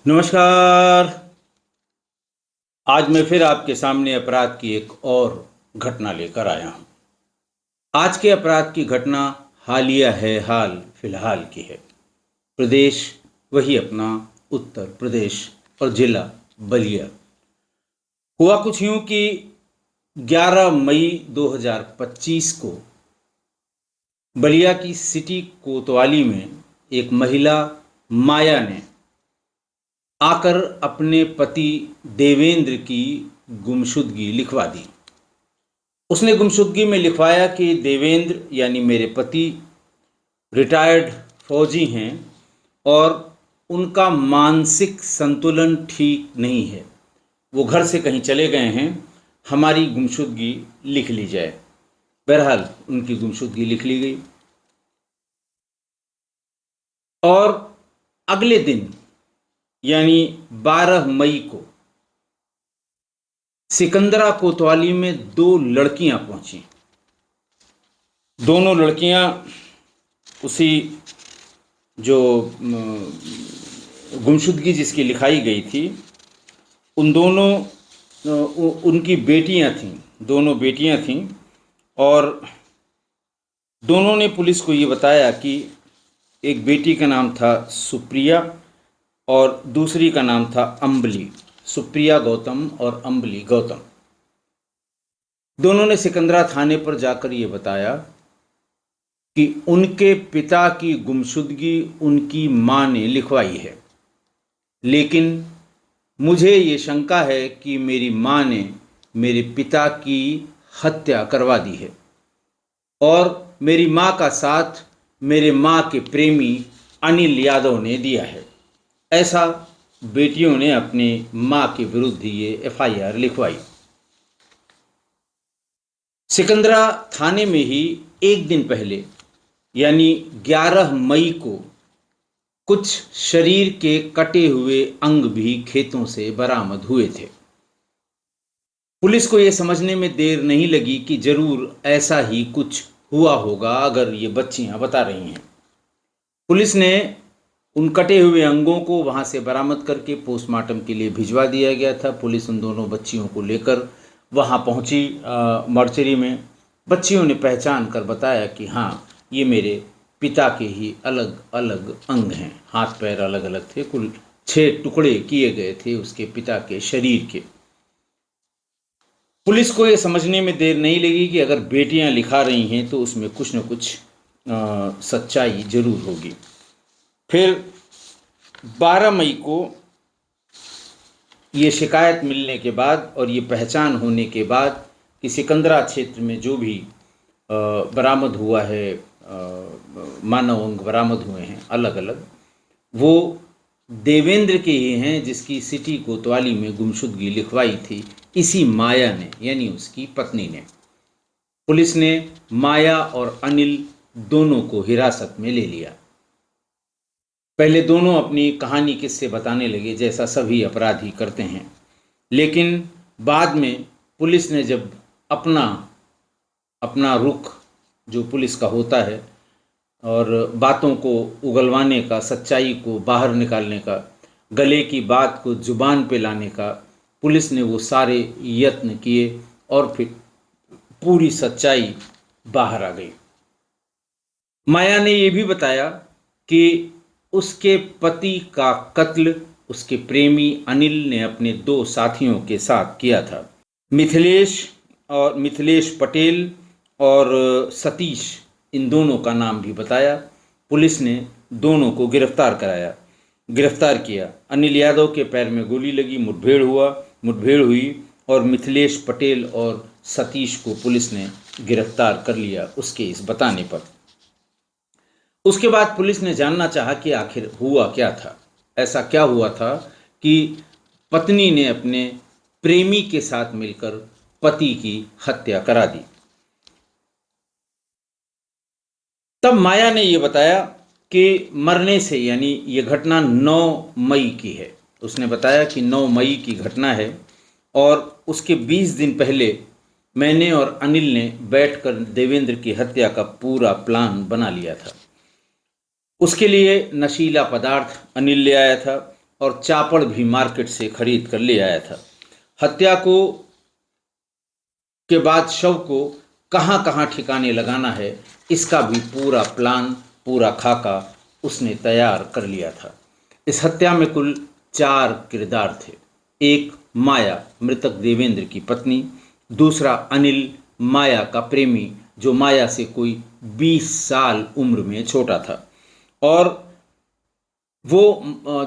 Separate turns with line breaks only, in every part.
नमस्कार। आज मैं फिर आपके सामने अपराध की एक और घटना लेकर आया हूँ। आज के अपराध की घटना हालिया है, हाल फिलहाल की है। प्रदेश वही अपना उत्तर प्रदेश और जिला बलिया। हुआ कुछ यूं कि 11 मई 2025 को बलिया की सिटी कोतवाली में एक महिला माया ने आकर अपने पति देवेंद्र की गुमशुदगी लिखवा दी। उसने गुमशुदगी में लिखवाया कि देवेंद्र यानी मेरे पति रिटायर्ड फौजी हैं और उनका मानसिक संतुलन ठीक नहीं है, वो घर से कहीं चले गए हैं, हमारी गुमशुदगी लिख ली जाए। बहरहाल उनकी गुमशुदगी लिख ली गई और अगले दिन यानी 12 मई को सिकंदरा कोतवाली में 2 लड़कियां पहुंची। दोनों लड़कियां उसी जो गुमशुदगी जिसकी लिखाई गई थी, उन दोनों उनकी बेटियां थीं, दोनों बेटियां थीं और दोनों ने पुलिस को ये बताया कि एक बेटी का नाम था सुप्रिया और दूसरी का नाम था अम्बली। सुप्रिया गौतम और अम्बली गौतम। दोनों ने सिकंदरा थाने पर जाकर ये बताया कि उनके पिता की गुमशुदगी उनकी मां ने लिखवाई है, लेकिन मुझे ये शंका है कि मेरी मां ने मेरे पिता की हत्या करवा दी है और मेरी मां का साथ मेरे मां के प्रेमी अनिल यादव ने दिया है। ऐसा बेटियों ने अपनी मां के विरुद्ध ये एफआईआर लिखवाई। सिकंदरा थाने में ही एक दिन पहले यानी 11 मई को कुछ शरीर के कटे हुए अंग भी खेतों से बरामद हुए थे। पुलिस को यह समझने में देर नहीं लगी कि जरूर ऐसा ही कुछ हुआ होगा अगर ये बच्चियां बता रही हैं। पुलिस ने उन कटे हुए अंगों को वहां से बरामद करके पोस्टमार्टम के लिए भिजवा दिया गया था। पुलिस उन दोनों बच्चियों को लेकर वहां पहुंची मर्चरी में। बच्चियों ने पहचान कर बताया कि हाँ, ये मेरे पिता के ही अलग अलग अंग हैं। हाथ पैर अलग अलग थे, कुल 6 टुकड़े किए गए थे उसके पिता के शरीर के। पुलिस को ये समझने में देर नहीं लगी कि अगर बेटियां लिखा रही हैं तो उसमें कुछ न कुछ सच्चाई जरूर होगी। फिर 12 मई को ये शिकायत मिलने के बाद और ये पहचान होने के बाद कि सिकंदरा क्षेत्र में जो भी बरामद हुआ है, मानव अंग बरामद हुए हैं अलग अलग, वो देवेंद्र के ही हैं जिसकी सिटी कोतवाली में गुमशुदगी लिखवाई थी इसी माया ने, यानी उसकी पत्नी ने। पुलिस ने माया और अनिल दोनों को हिरासत में ले लिया। पहले दोनों अपनी कहानी किस्से बताने लगे जैसा सभी अपराधी करते हैं, लेकिन बाद में पुलिस ने जब अपना रुख जो पुलिस का होता है और बातों को उगलवाने का, सच्चाई को बाहर निकालने का, गले की बात को जुबान पे लाने का, पुलिस ने वो सारे यत्न किए और फिर पूरी सच्चाई बाहर आ गई। माया ने ये भी बताया कि उसके पति का कत्ल उसके प्रेमी अनिल ने अपने 2 साथियों के साथ किया था। मिथिलेश पटेल और सतीश, इन दोनों का नाम भी बताया। पुलिस ने दोनों को गिरफ्तार किया। अनिल यादव के पैर में गोली लगी, मुठभेड़ हुई और मिथिलेश पटेल और सतीश को पुलिस ने गिरफ्तार कर लिया उसके इस बताने पर। उसके बाद पुलिस ने जानना चाहा कि आखिर हुआ क्या था। ऐसा क्या हुआ था कि पत्नी ने अपने प्रेमी के साथ मिलकर पति की हत्या करा दी। तब माया ने यह बताया कि मरने से, यानी ये घटना 9 मई की है। उसने बताया कि 9 मई की घटना है और उसके 20 दिन पहले मैंने और अनिल ने बैठकर देवेंद्र की हत्या का पूरा प्लान बना लिया था। उसके लिए नशीला पदार्थ अनिल ले आया था और चापड़ भी मार्केट से खरीद कर ले आया था। हत्या को के बाद शव को कहाँ कहाँ ठिकाने लगाना है, इसका भी पूरा प्लान, पूरा खाका उसने तैयार कर लिया था। इस हत्या में कुल 4 किरदार थे। एक माया, मृतक देवेंद्र की पत्नी। दूसरा अनिल, माया का प्रेमी, जो माया से कोई 20 साल उम्र में छोटा था और वो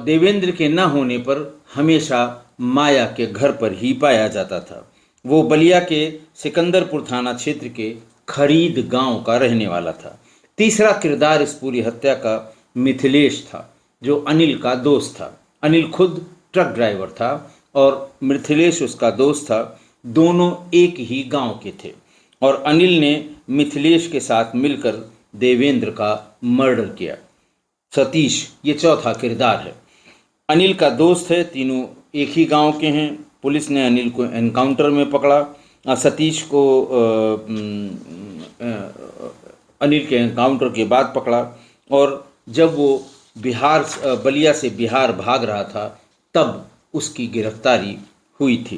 देवेंद्र के न होने पर हमेशा माया के घर पर ही पाया जाता था। वो बलिया के सिकंदरपुर थाना क्षेत्र के खरीद गांव का रहने वाला था। तीसरा किरदार इस पूरी हत्या का मिथिलेश था, जो अनिल का दोस्त था। अनिल खुद ट्रक ड्राइवर था और मिथिलेश उसका दोस्त था। दोनों एक ही गांव के थे और अनिल ने मिथिलेश के साथ मिलकर देवेंद्र का मर्डर किया। सतीश ये चौथा किरदार है। अनिल का दोस्त है, तीनों एक ही गांव के हैं। पुलिस ने अनिल को एनकाउंटर में पकड़ा। सतीश को अनिल के एनकाउंटर के बाद पकड़ा और जब वो बलिया से बिहार भाग रहा था तब उसकी गिरफ्तारी हुई थी।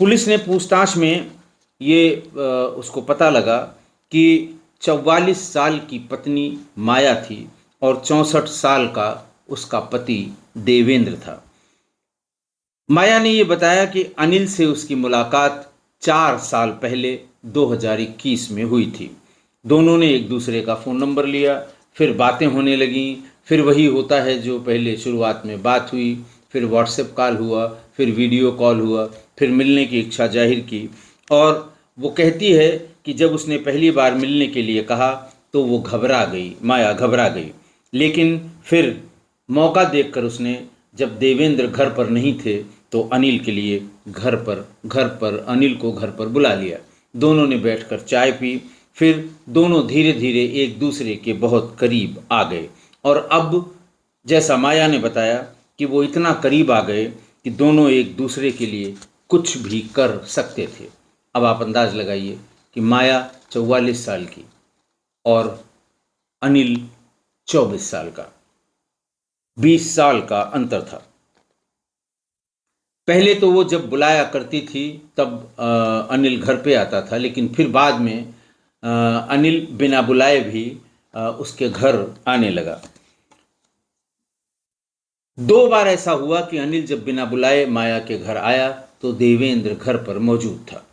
पुलिस ने पूछताछ में ये उसको पता लगा कि 44 साल की पत्नी माया थी और 64 साल का उसका पति देवेंद्र था। माया ने ये बताया कि अनिल से उसकी मुलाकात 4 साल पहले 2021 में हुई थी। दोनों ने एक दूसरे का फ़ोन नंबर लिया, फिर बातें होने लगीं। फिर वही होता है जो पहले शुरुआत में बात हुई, फिर व्हाट्सएप कॉल हुआ, फिर वीडियो कॉल हुआ, फिर मिलने की इच्छा जाहिर की। और वो कहती है कि जब उसने पहली बार मिलने के लिए कहा तो वो घबरा गई, माया घबरा गई। लेकिन फिर मौका देखकर उसने, जब देवेंद्र घर पर नहीं थे तो अनिल के लिए घर पर अनिल को घर पर बुला लिया। दोनों ने बैठकर चाय पी। फिर दोनों धीरे धीरे एक दूसरे के बहुत करीब आ गए और अब जैसा माया ने बताया कि वो इतना करीब आ गए कि दोनों एक दूसरे के लिए कुछ भी कर सकते थे। अब आप अंदाज लगाइए कि माया 44 साल की और अनिल 24 साल का, 20 साल का अंतर था। पहले तो वो जब बुलाया करती थी तब अनिल घर पे आता था, लेकिन फिर बाद में अनिल बिना बुलाए भी उसके घर आने लगा। 2 बार ऐसा हुआ कि अनिल जब बिना बुलाए माया के घर आया तो देवेंद्र घर पर मौजूद था।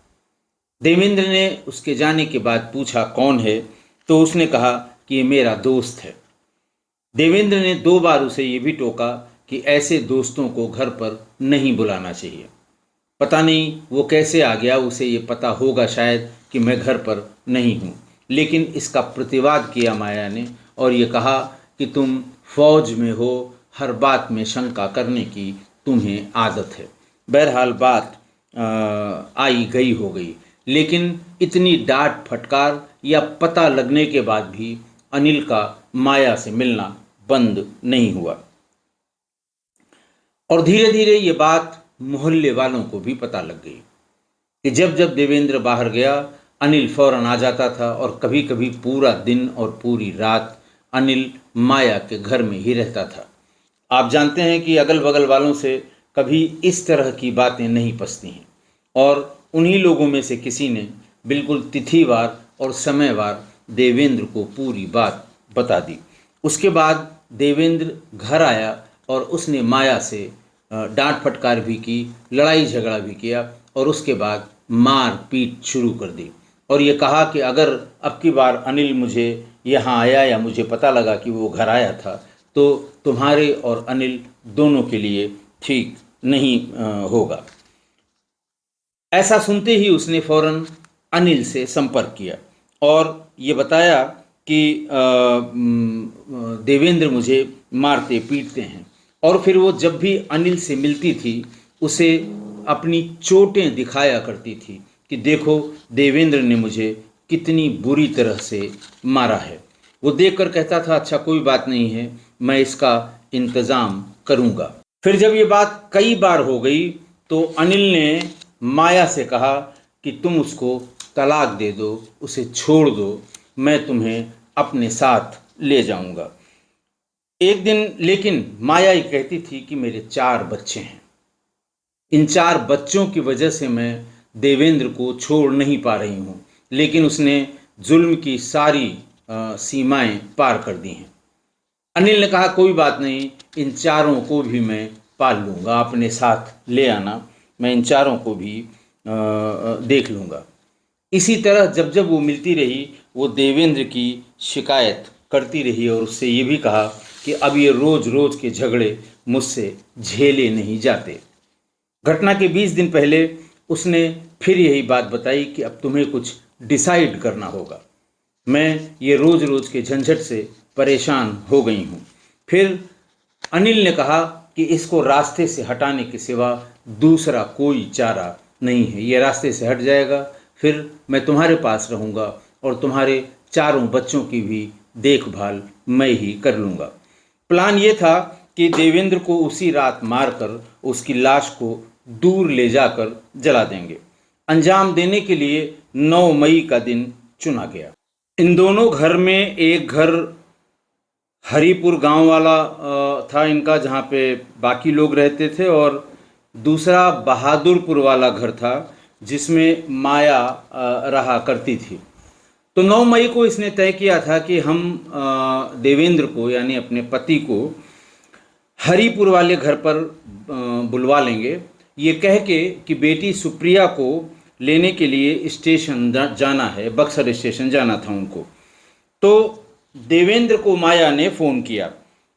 देवेंद्र ने उसके जाने के बाद पूछा कौन है, तो उसने कहा कि ये मेरा दोस्त है। देवेंद्र ने 2 बार उसे ये भी टोका कि ऐसे दोस्तों को घर पर नहीं बुलाना चाहिए। पता नहीं वो कैसे आ गया, उसे ये पता होगा शायद कि मैं घर पर नहीं हूँ, लेकिन इसका प्रतिवाद किया माया ने और ये कहा कि तुम फौज में हो, हर बात में शंका करने की तुम्हें आदत है। बहरहाल बात आई गई हो गई, लेकिन इतनी डांट फटकार या पता लगने के बाद भी अनिल का माया से मिलना बंद नहीं हुआ और धीरे धीरे ये बात मोहल्ले वालों को भी पता लग गई कि जब जब देवेंद्र बाहर गया अनिल फौरन आ जाता था और कभी कभी पूरा दिन और पूरी रात अनिल माया के घर में ही रहता था। आप जानते हैं कि अगल बगल वालों से कभी इस तरह की बातें नहीं पसती हैं और उन्हीं लोगों में से किसी ने बिल्कुल तिथिवार और समयवार देवेंद्र को पूरी बात बता दी। उसके बाद देवेंद्र घर आया और उसने माया से डांट फटकार भी की, लड़ाई झगड़ा भी किया और उसके बाद मार पीट शुरू कर दी और ये कहा कि अगर अब की बार अनिल मुझे यहाँ आया या मुझे पता लगा कि वो घर आया था तो तुम्हारे और अनिल दोनों के लिए ठीक नहीं होगा। ऐसा सुनते ही उसने फौरन अनिल से संपर्क किया और ये बताया कि देवेंद्र मुझे मारते पीटते हैं और फिर वो जब भी अनिल से मिलती थी उसे अपनी चोटें दिखाया करती थी कि देखो देवेंद्र ने मुझे कितनी बुरी तरह से मारा है। वो देखकर कहता था अच्छा कोई बात नहीं है, मैं इसका इंतज़ाम करूँगा। फिर जब ये बात कई बार हो गई तो अनिल ने माया से कहा कि तुम उसको तलाक दे दो, उसे छोड़ दो, मैं तुम्हें अपने साथ ले जाऊँगा। एक दिन लेकिन माया ये कहती थी कि मेरे 4 बच्चे हैं, इन 4 बच्चों की वजह से मैं देवेंद्र को छोड़ नहीं पा रही हूँ, लेकिन उसने जुल्म की सारी सीमाएं पार कर दी हैं। अनिल ने कहा कोई बात नहीं, इन चारों को भी मैं पाल लूँगा, अपने साथ ले आना, मैं इन चारों को भी देख लूँगा। इसी तरह जब जब वो मिलती रही वो देवेंद्र की शिकायत करती रही और उससे ये भी कहा कि अब ये रोज़ रोज़ के झगड़े मुझसे झेले नहीं जाते। घटना के 20 दिन पहले उसने फिर यही बात बताई कि अब तुम्हें कुछ डिसाइड करना होगा, मैं ये रोज़ रोज़ के झंझट से परेशान हो गई हूँ। फिर अनिल ने कहा कि इसको रास्ते से हटाने के सिवा दूसरा कोई चारा नहीं है, ये रास्ते से हट जाएगा, फिर मैं तुम्हारे पास रहूँगा और तुम्हारे चारों बच्चों की भी देखभाल मैं ही कर लूँगा। प्लान ये था कि देवेंद्र को उसी रात मारकर उसकी लाश को दूर ले जाकर जला देंगे। अंजाम देने के लिए 9 मई का दिन चुना गया। इन दोनों घर में एक घर हरिपुर गांव वाला था इनका, जहाँ पे बाकी लोग रहते थे, और दूसरा बहादुरपुर वाला घर था जिसमें माया रहा करती थी। तो 9 मई को इसने तय किया था कि हम देवेंद्र को यानी अपने पति को हरिपुर वाले घर पर बुलवा लेंगे, ये कह के कि बेटी सुप्रिया को लेने के लिए स्टेशन जाना है, बक्सर स्टेशन जाना था उनको। तो देवेंद्र को माया ने फ़ोन किया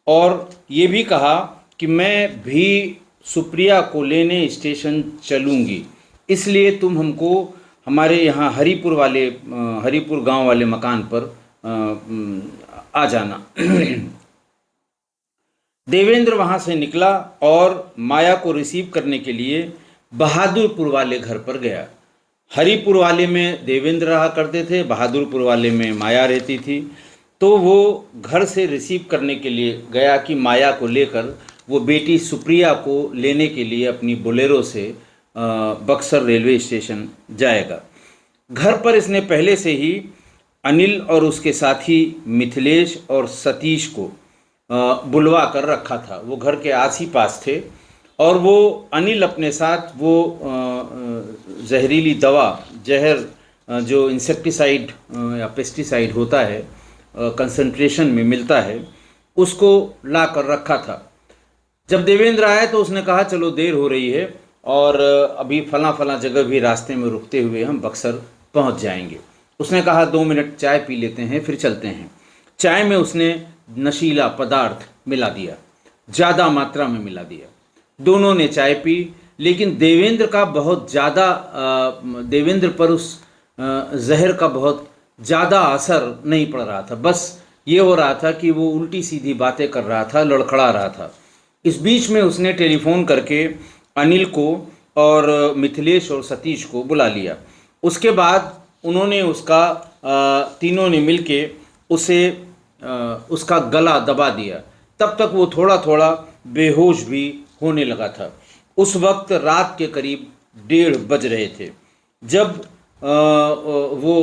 और ये भी कहा कि मैं भी सुप्रिया को लेने स्टेशन चलूँगी, इसलिए तुम हमको हमारे यहाँ हरिपुर गांव वाले मकान पर आ जाना। देवेंद्र वहाँ से निकला और माया को रिसीव करने के लिए बहादुरपुर वाले घर पर गया। हरिपुर वाले में देवेंद्र रहा करते थे, बहादुरपुर वाले में माया रहती थी। तो वो घर से रिसीव करने के लिए गया कि माया को लेकर वो बेटी सुप्रिया को लेने के लिए अपनी बोलेरो से बक्सर रेलवे स्टेशन जाएगा। घर पर इसने पहले से ही अनिल और उसके साथी मिथिलेश और सतीश को बुलवा कर रखा था। वो घर के आस ही पास थे और वो अनिल अपने साथ वो जहरीली दवा, जहर जो इंसेक्टिसाइड या पेस्टिसाइड होता है, कंसंट्रेशन में मिलता है, उसको ला कर रखा था। जब देवेंद्र आया तो उसने कहा चलो देर हो रही है और अभी फला जगह भी रास्ते में रुकते हुए हम बक्सर पहुंच जाएंगे। उसने कहा 2 मिनट चाय पी लेते हैं फिर चलते हैं। चाय में उसने नशीला पदार्थ मिला दिया, ज़्यादा मात्रा में मिला दिया। दोनों ने चाय पी, लेकिन देवेंद्र पर उस जहर का बहुत ज़्यादा असर नहीं पड़ रहा था। बस ये हो रहा था कि वो उल्टी सीधी बातें कर रहा था, लड़खड़ा रहा था। इस बीच में उसने टेलीफोन करके अनिल को और मिथिलेश और सतीश को बुला लिया। उसके बाद उन्होंने तीनों ने मिलके उसका गला दबा दिया। तब तक वो थोड़ा थोड़ा बेहोश भी होने लगा था। उस वक्त रात के करीब 1:30 बज रहे थे। जब वो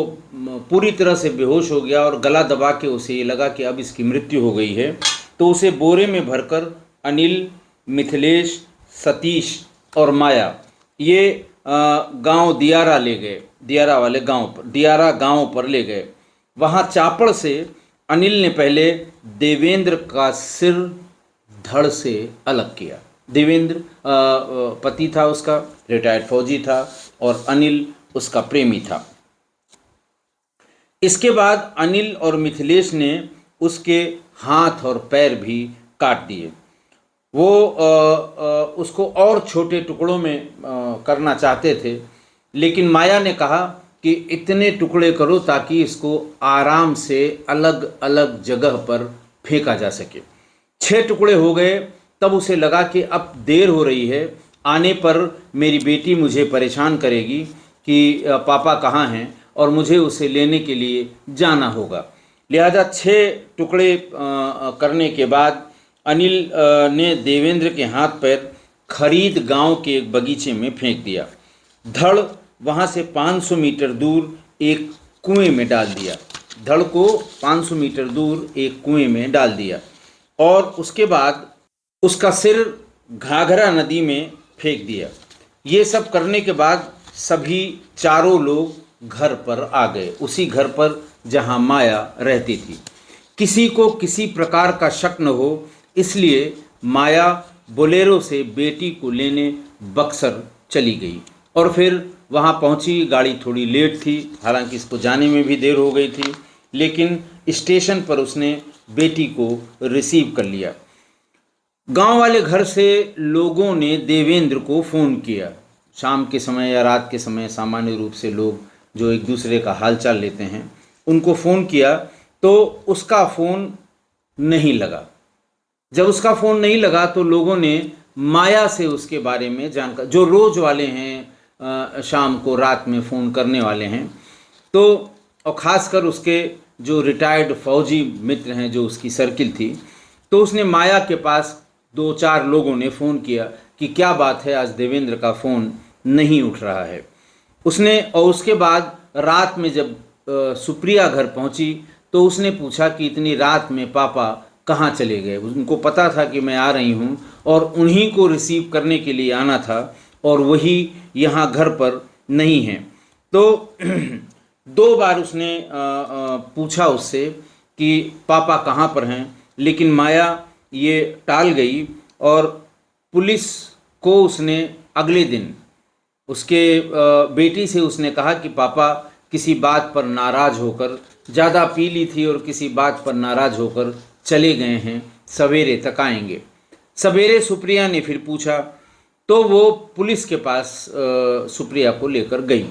पूरी तरह से बेहोश हो गया और गला दबा के उसे ये लगा कि अब इसकी मृत्यु हो गई है, तो उसे बोरे में भरकर अनिल, मिथिलेश, सतीश और माया ये गांव दियारा ले गए, दियारा गांव पर ले गए। वहाँ चापड़ से अनिल ने पहले देवेंद्र का सिर धड़ से अलग किया। देवेंद्र पति था उसका, रिटायर्ड फौजी था, और अनिल उसका प्रेमी था। इसके बाद अनिल और मिथिलेश ने उसके हाथ और पैर भी काट दिए। वो उसको और छोटे टुकड़ों में करना चाहते थे, लेकिन माया ने कहा कि इतने टुकड़े करो ताकि इसको आराम से अलग अलग जगह पर फेंका जा सके। 6 टुकड़े हो गए। तब उसे लगा कि अब देर हो रही है, आने पर मेरी बेटी मुझे परेशान करेगी कि पापा कहाँ हैं, और मुझे उसे लेने के लिए जाना होगा। लिहाजा 6 टुकड़े करने के बाद अनिल ने देवेंद्र के हाथ पैर खरीद गांव के एक बगीचे में फेंक दिया। धड़ वहां से 500 मीटर दूर एक कुएं में डाल दिया। धड़ को 500 मीटर दूर एक कुएं में डाल दिया। और उसके बाद उसका सिर घाघरा नदी में फेंक दिया। ये सब करने के बाद सभी चारों लोग घर पर आ गए, उसी घर पर जहां माया रहती थी। किसी को किसी प्रकार का शक न हो, इसलिए माया बोलेरो से बेटी को लेने बक्सर चली गई और फिर वहां पहुंची। गाड़ी थोड़ी लेट थी, हालांकि इसको जाने में भी देर हो गई थी, लेकिन स्टेशन पर उसने बेटी को रिसीव कर लिया। गांव वाले घर से लोगों ने देवेंद्र को फ़ोन किया। शाम के समय या रात के समय सामान्य रूप से लोग जो एक दूसरे का हालचाल लेते हैं, उनको फ़ोन किया तो उसका फ़ोन नहीं लगा। जब उसका फ़ोन नहीं लगा तो लोगों ने माया से उसके बारे में जानकर, जो रोज़ वाले हैं, शाम को रात में फ़ोन करने वाले हैं, तो और ख़ासकर उसके जो रिटायर्ड फौजी मित्र हैं, जो उसकी सर्किल थी, तो उसने माया के पास 2-4 लोगों ने फ़ोन किया कि क्या बात है, आज देवेंद्र का फ़ोन नहीं उठ रहा है। उसने, और उसके बाद रात में जब सुप्रिया घर पहुंची तो उसने पूछा कि इतनी रात में पापा कहाँ चले गए। उनको पता था कि मैं आ रही हूँ और उन्हीं को रिसीव करने के लिए आना था और वही यहाँ घर पर नहीं हैं। तो 2 बार उसने पूछा उससे कि पापा कहाँ पर हैं, लेकिन माया ये टाल गई और पुलिस को उसने अगले दिन उसके बेटी से उसने कहा कि पापा किसी बात पर नाराज़ होकर, ज़्यादा पी ली थी और किसी बात पर नाराज़ होकर चले गए हैं, सवेरे तक आएंगे। सवेरे सुप्रिया ने फिर पूछा तो वो पुलिस के पास सुप्रिया को लेकर गई।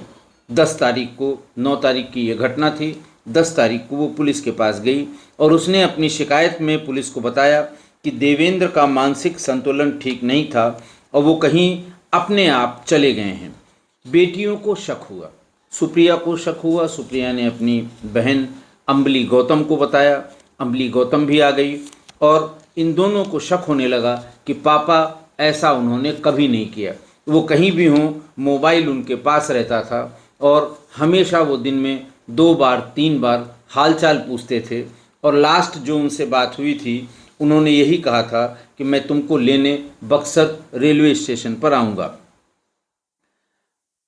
10 तारीख को, 9 तारीख की ये घटना थी, 10 तारीख को वो पुलिस के पास गई और उसने अपनी शिकायत में पुलिस को बताया कि देवेंद्र का मानसिक संतुलन ठीक नहीं था और वो कहीं अपने आप चले गए हैं। बेटियों को शक हुआ, सुप्रिया को शक हुआ। सुप्रिया ने अपनी बहन अम्बली गौतम को बताया। अम्बली गौतम भी आ गई और इन दोनों को शक होने लगा कि पापा ऐसा उन्होंने कभी नहीं किया। वो कहीं भी हों, मोबाइल उनके पास रहता था और हमेशा वो दिन में 2 बार 3 बार हालचाल पूछते थे और लास्ट जो उनसे बात हुई थी, उन्होंने यही कहा था कि मैं तुमको लेने बक्सर रेलवे स्टेशन पर आऊँगा।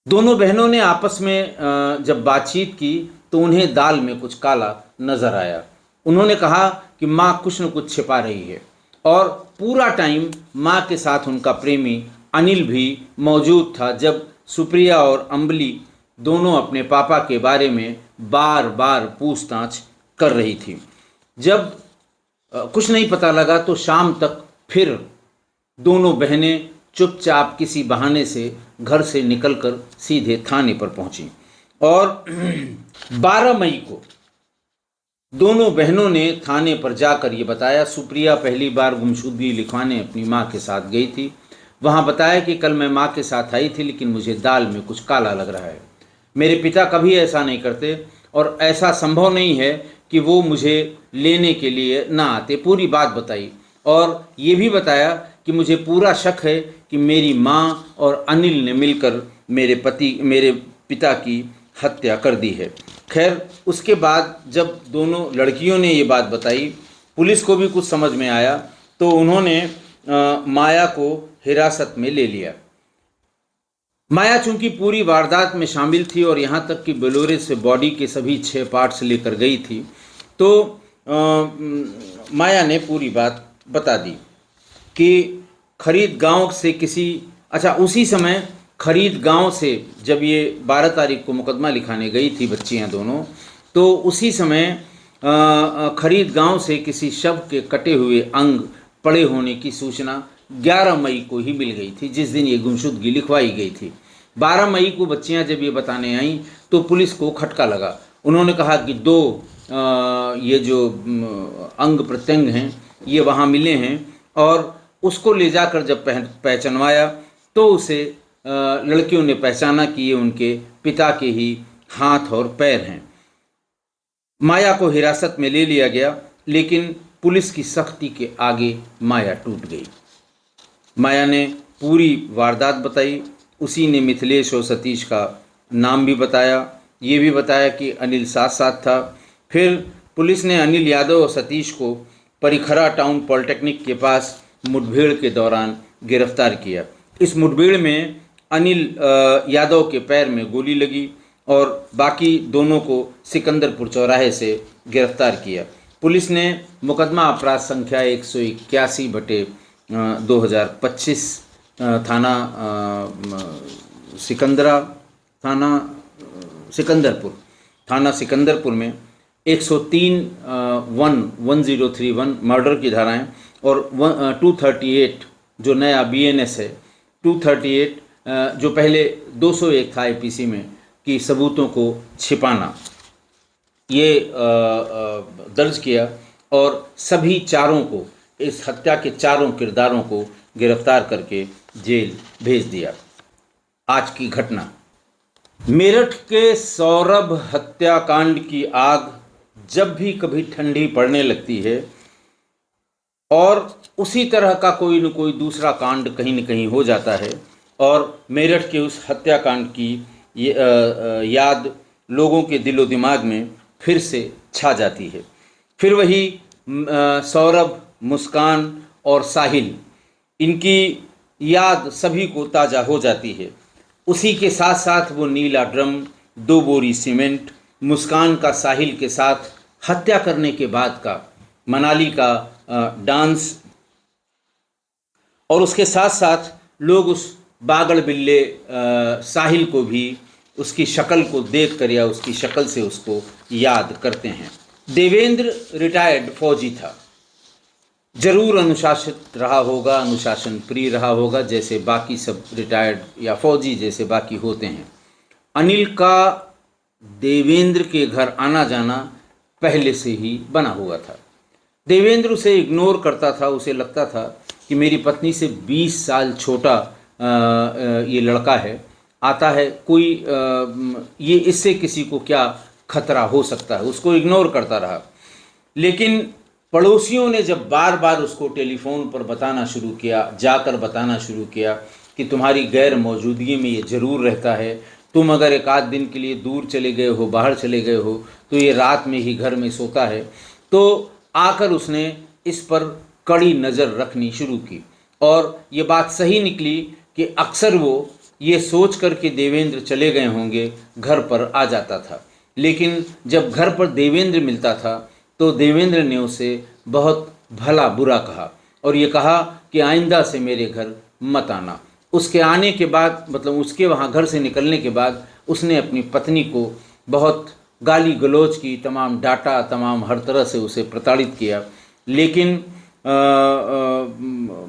दोनों बहनों ने आपस में जब बातचीत की तो उन्हें दाल में कुछ काला नजर आया। उन्होंने कहा कि माँ कुछ न कुछ छिपा रही है और पूरा टाइम माँ के साथ उनका प्रेमी अनिल भी मौजूद था। जब सुप्रिया और अम्बली दोनों अपने पापा के बारे में बार बार पूछताछ कर रही थी। जब कुछ नहीं पता लगा तो शाम तक फिर दोनों बहनें चुपचाप किसी बहाने से घर से निकलकर सीधे थाने पर पहुंची और 12 मई को दोनों बहनों ने थाने पर जाकर ये बताया। सुप्रिया पहली बार गुमशुदगी लिखवाने अपनी माँ के साथ गई थी। वहाँ बताया कि कल मैं माँ के साथ आई थी, लेकिन मुझे दाल में कुछ काला लग रहा है। मेरे पिता कभी ऐसा नहीं करते और ऐसा संभव नहीं है कि वो मुझे लेने के लिए ना आते। पूरी बात बताई और ये भी बताया कि मुझे पूरा शक है कि मेरी माँ और अनिल ने मिलकर मेरे पिता की हत्या कर दी है। खैर, उसके बाद जब दोनों लड़कियों ने ये बात बताई, पुलिस को भी कुछ समझ में आया तो उन्होंने माया को हिरासत में ले लिया। माया चूंकि पूरी वारदात में शामिल थी और यहाँ तक कि बोलेरो से बॉडी के सभी 6 पार्ट्स लेकर गई थी, तो माया ने पूरी बात बता दी कि खरीद गांव से उसी समय खरीद गांव से जब ये 12 तारीख को मुकदमा लिखाने गई थी बच्चियां दोनों, तो उसी समय खरीद गांव से किसी शव के कटे हुए अंग पड़े होने की सूचना 11 मई को ही मिल गई थी, जिस दिन ये गुमशुदगी लिखवाई गई थी। 12 मई को बच्चियां जब ये बताने आईं तो पुलिस को खटका लगा। उन्होंने कहा कि 2 ये जो अंग प्रत्यंग हैं ये वहाँ मिले हैं और उसको ले जाकर जब पहचानवाया तो उसे लड़कियों ने पहचाना कि ये उनके पिता के ही हाथ और पैर हैं। माया को हिरासत में ले लिया गया, लेकिन पुलिस की सख्ती के आगे माया टूट गई। माया ने पूरी वारदात बताई। उसी ने मिथिलेश और सतीश का नाम भी बताया। ये भी बताया कि अनिल साथ साथ था। फिर पुलिस ने अनिल यादव और सतीश को परिखरा टाउन पॉलिटेक्निक के पास मुठभेड़ के दौरान गिरफ्तार किया। इस मुठभेड़ में अनिल यादव के पैर में गोली लगी और बाकी दोनों को सिकंदरपुर चौराहे से गिरफ्तार किया। पुलिस ने मुकदमा अपराध संख्या 181/2025 थाना सिकंदरपुर में 103(1)1031 मर्डर की धाराएं और 238 जो नया BNS है, 238 जो पहले 201 था IPC में कि सबूतों को छिपाना, ये दर्ज किया और सभी चारों को, इस हत्या के चारों किरदारों को गिरफ्तार करके जेल भेज दिया। आज की घटना, मेरठ के सौरभ हत्याकांड की आग जब भी कभी ठंडी पड़ने लगती है और उसी तरह का कोई न कोई दूसरा कांड कहीं न कहीं हो जाता है और मेरठ के उस हत्याकांड की याद लोगों के दिलो दिमाग में फिर से छा जाती है। फिर वही सौरभ, मुस्कान और साहिल, इनकी याद सभी को ताज़ा हो जाती है। उसी के साथ साथ वो नीला ड्रम, 2 बोरी सीमेंट, मुस्कान का साहिल के साथ हत्या करने के बाद का मनाली का डांस, और उसके साथ साथ लोग उस बागड़ बिल्ले साहिल को भी उसकी शक्ल को देखकर या उसकी शक्ल से उसको याद करते हैं। देवेंद्र रिटायर्ड फौजी था, जरूर अनुशासित रहा होगा, अनुशासन प्रिय रहा होगा, जैसे बाकी सब रिटायर्ड या फौजी जैसे बाकी होते हैं। अनिल का देवेंद्र के घर आना जाना पहले से ही बना हुआ था। देवेंद्र उसे इग्नोर करता था, उसे लगता था कि मेरी पत्नी से 20 साल छोटा ये लड़का है, आता है कोई ये इससे किसी को क्या खतरा हो सकता है, उसको इग्नोर करता रहा। लेकिन पड़ोसियों ने जब बार बार उसको टेलीफोन पर बताना शुरू किया, जाकर बताना शुरू किया कि तुम्हारी गैर मौजूदगी में ये ज़रूर रहता है, तुम अगर एक आध दिन के लिए दूर चले गए हो, बाहर चले गए हो, तो ये रात में ही घर में सोता है, तो आकर उसने इस पर कड़ी नज़र रखनी शुरू की। और ये बात सही निकली कि अक्सर वो ये सोच कर के देवेंद्र चले गए होंगे घर पर आ जाता था। लेकिन जब घर पर देवेंद्र मिलता था तो देवेंद्र ने उसे बहुत भला बुरा कहा और ये कहा कि आइंदा से मेरे घर मत आना। उसके आने के बाद, मतलब उसके वहाँ घर से निकलने के बाद, उसने अपनी पत्नी को बहुत गाली गलौज की, तमाम डांटा, तमाम हर तरह से उसे प्रताड़ित किया। लेकिन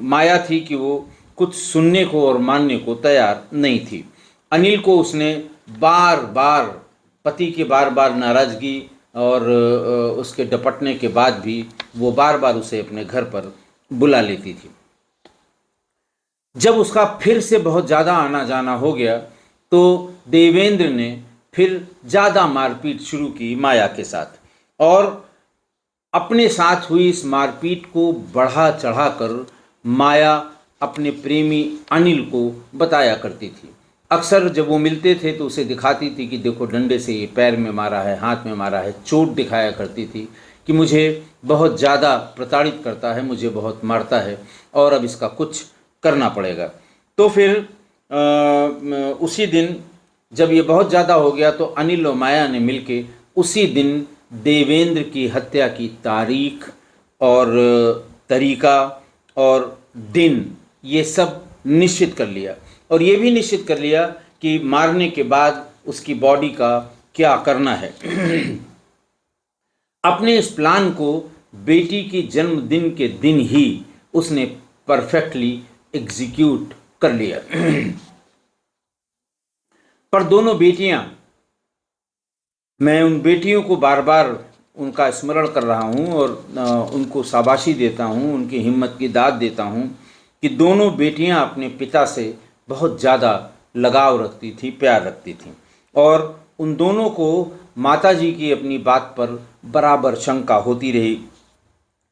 माया थी कि वो कुछ सुनने को और मानने को तैयार नहीं थी। अनिल को उसने बार बार, पति के बार बार नाराज़गी और उसके डपटने के बाद भी वो बार बार उसे अपने घर पर बुला लेती थी। जब उसका फिर से बहुत ज़्यादा आना जाना हो गया तो देवेंद्र ने फिर ज़्यादा मारपीट शुरू की माया के साथ, और अपने साथ हुई इस मारपीट को बढ़ा चढ़ाकर माया अपने प्रेमी अनिल को बताया करती थी। अक्सर जब वो मिलते थे तो उसे दिखाती थी कि देखो डंडे से ये पैर में मारा है, हाथ में मारा है, चोट दिखाया करती थी कि मुझे बहुत ज़्यादा प्रताड़ित करता है, मुझे बहुत मारता है और अब इसका कुछ करना पड़ेगा। तो फिर उसी दिन जब ये बहुत ज़्यादा हो गया तो अनिल और माया ने मिलके उसी दिन देवेंद्र की हत्या की तारीख और तरीका और दिन ये सब निश्चित कर लिया, और ये भी निश्चित कर लिया कि मारने के बाद उसकी बॉडी का क्या करना है। अपने इस प्लान को बेटी की जन्मदिन के दिन ही उसने परफेक्टली एग्जीक्यूट कर लिया। पर दोनों बेटियां, मैं उन बेटियों को बार बार उनका स्मरण कर रहा हूं और उनको शाबाशी देता हूं, उनकी हिम्मत की दाद देता हूं कि दोनों बेटियां अपने पिता से बहुत ज़्यादा लगाव रखती थी, प्यार रखती थी, और उन दोनों को माताजी की अपनी बात पर बराबर शंका होती रही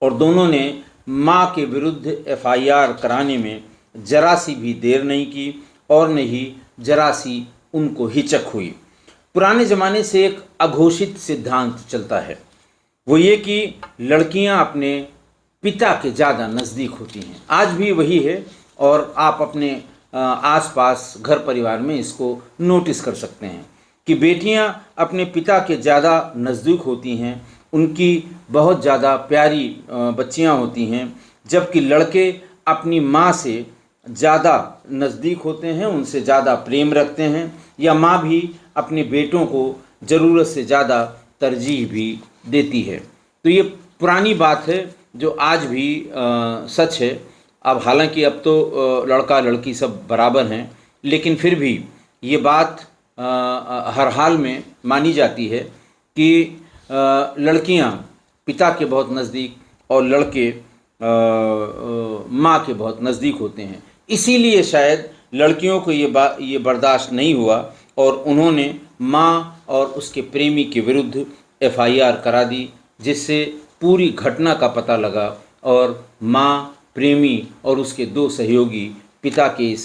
और दोनों ने माँ के विरुद्ध FIR कराने में जरा सी भी देर नहीं की और न ही जरा सी उनको हिचक हुई। पुराने ज़माने से एक अघोषित सिद्धांत चलता है, वो ये कि लड़कियां अपने पिता के ज़्यादा नज़दीक होती हैं। आज भी वही है और आप अपने आसपास घर परिवार में इसको नोटिस कर सकते हैं कि बेटियां अपने पिता के ज़्यादा नज़दीक होती हैं, उनकी बहुत ज़्यादा प्यारी बच्चियां होती हैं, जबकि लड़के अपनी माँ से ज़्यादा नज़दीक होते हैं, उनसे ज़्यादा प्रेम रखते हैं, या माँ भी अपने बेटों को ज़रूरत से ज़्यादा तरजीह भी देती है। तो ये पुरानी बात है जो आज भी सच है। अब हालांकि अब तो लड़का लड़की सब बराबर हैं, लेकिन फिर भी ये बात हर हाल में मानी जाती है कि लड़कियां पिता के बहुत नज़दीक और लड़के माँ के बहुत नज़दीक होते हैं। इसीलिए शायद लड़कियों को ये बर्दाश्त नहीं हुआ और उन्होंने माँ और उसके प्रेमी के विरुद्ध FIR करा दी, जिससे पूरी घटना का पता लगा और माँ, प्रेमी और उसके 2 सहयोगी पिता के इस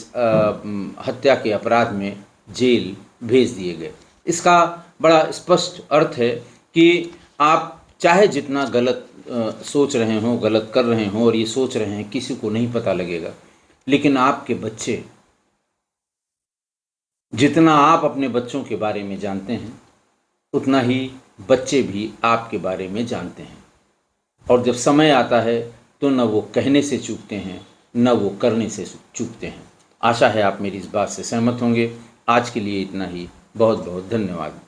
हत्या के अपराध में जेल भेज दिए गए। इसका बड़ा स्पष्ट अर्थ है कि आप चाहे जितना गलत सोच रहे हों, गलत कर रहे हों और ये सोच रहे हैं किसी को नहीं पता लगेगा, लेकिन आपके बच्चे, जितना आप अपने बच्चों के बारे में जानते हैं उतना ही बच्चे भी आपके बारे में जानते हैं। और जब समय आता है तो न वो कहने से चूकते हैं, न वो करने से चूकते हैं। आशा है आप मेरी इस बात से सहमत होंगे। आज के लिए इतना ही। बहुत बहुत धन्यवाद।